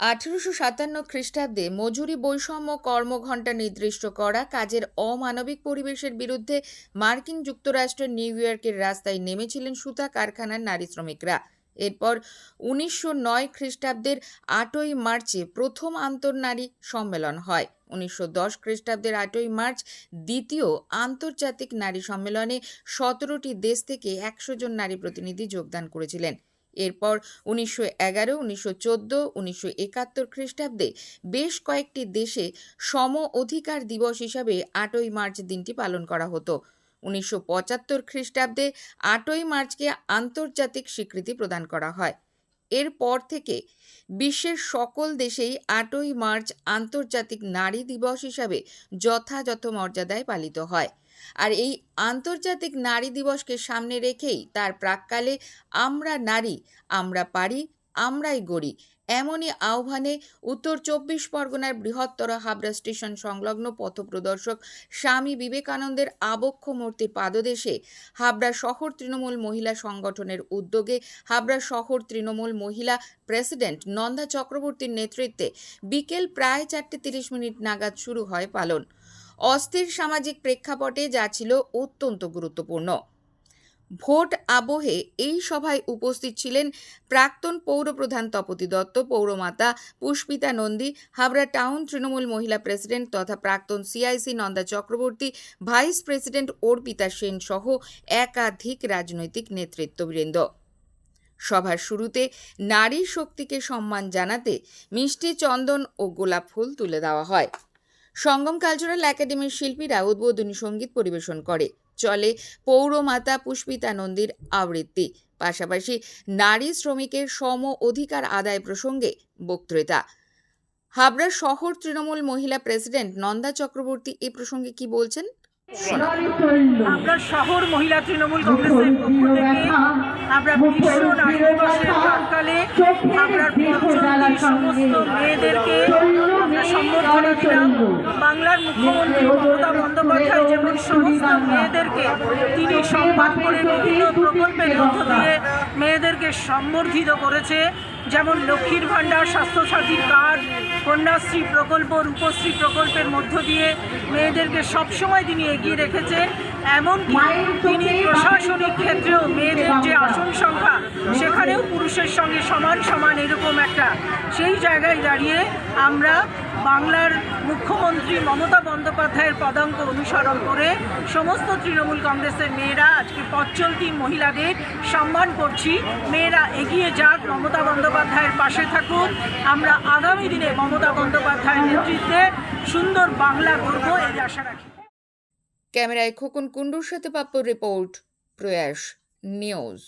1857 খ্রিস্টাব্দে মজুরি বৈষম্য কর্মঘণ্টা নির্দিষ্ট করা কাজের অমানবিক পরিবেশের বিরুদ্ধে মার্কিন যুক্তরাষ্ট্রের নিউ ইয়র্কের রাস্তায় নেমেছিলেন সুতা কারখানার নারী শ্রমিকরা। এরপর 1909 খ্রিস্টাব্দের 8ই মার্চে প্রথম আন্তর্নারী সম্মেলন হয়। 1910 খ্রিস্টাব্দের 8ই মার্চ দ্বিতীয় আন্তর্জাতিক নারী সম্মেলনে 17টি দেশ থেকে 100 জন নারী প্রতিনিধি যোগদান করেছিলেন। এরপর 1911, 1914, 1971 খ্রিস্টাব্দে বেশ কয়েকটি দেশে সম অধিকার দিবস হিসাবে 8ই মার্চ দিনটি পালন করা হতো। 1975 খ্রিস্টাব্দে 8ই মার্চকে আন্তর্জাতিক স্বীকৃতি প্রদান করা হয়। এরপর থেকে বিশ্বের সকল দেশেই 8ই মার্চ আন্তর্জাতিক নারী দিবস হিসাবে যথাযথ মর্যাদায় পালিত হয়। আর এই আন্তর্জাতিক নারী দিবসকে সামনে রেখেই তার প্রাক্কালে আমরা নারী, আমরা পারি, আমরাই গড়ি এমনই আহ্বানে উত্তর 24 পরগনার বৃহত্তর হাবড়া স্টেশন সংলগ্ন পথপ্রদর্শক স্বামী বিবেকানন্দের আবক্ষ মূর্তির পাদদেশে হাবড়া শহর তৃণমূল মহিলা সংগঠনের উদ্যোগে হাবড়া শহর তৃণমূল মহিলা প্রেসিডেন্ট নন্দা চক্রবর্তীর নেতৃত্বে বিকেল প্রায় 4:30 নাগাদ শুরু হয় পালন। অস্থির সামাজিক প্রেক্ষাপটে যা ছিল অত্যন্ত গুরুত্বপূর্ণ। ভোট আবহে এই সভায় উপস্থিত ছিলেন প্রাক্তন পৌরপ্রধান তপতি দত্ত, পৌরমাতা পুষ্পিতা নন্দী, হাবড়া টাউন তৃণমূল মহিলা প্রেসিডেন্ট তথা প্রাক্তন CIC Nanda Chakraborty, vice president Arpita Sen সহ একাধিক রাজনৈতিক নেতৃত্ববৃন্দ। সভার শুরুতে নারী শক্তিকে সম্মান জানাতে মিষ্টি, চন্দন ও গোলাপ ফুল তুলে দেওয়া হয়। সঙ্গম কালচারাল একাডেমির শিল্পীরা উদ্বোধনী সঙ্গীত পরিবেশন করে। চলে পৌরমাতা পুষ্পিতা নন্দীর আবৃত্তি। পাশাপাশি নারী শ্রমিকের সম অধিকার আদায় প্রসঙ্গে বক্তৃতা। হাবড়া শহর তৃণমূল মহিলা প্রেসিডেন্ট নন্দা চক্রবর্তী এ প্রসঙ্গে কি বলছেন? হাবড়া শহর মহিলা তৃণমূল কংগ্রেসের পক্ষ থেকে হাবড়া বিশ্ব নারী দিবসের প্রাক্কালে হাবড়ার পঞ্চমী সমস্ত মেয়েদেরকে আমরা সম্বর্ধনা দিলাম। বাংলার মুখ্যমন্ত্রী মমতা বন্দ্যোপাধ্যায় যেমন সমস্ত মেয়েদেরকে তিনি সম্মান করে বিভিন্ন প্রকল্পের মধ্য দিয়ে মেয়েদেরকে সম্বর্ধিত করেছে, যেমন লক্ষ্মীর ভাণ্ডার, স্বাস্থ্যসাথীর কার্ড, কন্যাশ্রী প্রকল্প, রূপশ্রী প্রকল্পের মধ্য দিয়ে মেয়েদেরকে সবসময় তিনি এগিয়ে রেখেছেন। এমনকি তিনি প্রশাসনিক ক্ষেত্রেও মেয়েদের যে আসন সংখ্যা সেখানেও পুরুষের সঙ্গে সমান সমান এরকম একটা সেই জায়গায় দাঁড়িয়ে আমরা বাংলার মুখ্যমন্ত্রী মমতা বন্দ্যোপাধ্যায়ের পদাঙ্ক অনুসরণ করে সমস্ত তৃণমূল কংগ্রেসের মেয়েরা আজকে পথ চলতি মহিলাদের সম্মান করছি। মেয়েরা এগিয়ে যাক, মমতা বন্দ্যোপাধ্যায়ের পাশে থাকুক। আমরা আগামী দিনে মমতা বন্দ্যোপাধ্যায়ের নেতৃত্বে সুন্দর বাংলা গড়ব এই আশা রাখি। ক্যামেরায় খোকন কুণ্ডুর সাথে পাপ্পুর রিপোর্ট, প্রয়াস নিউজ।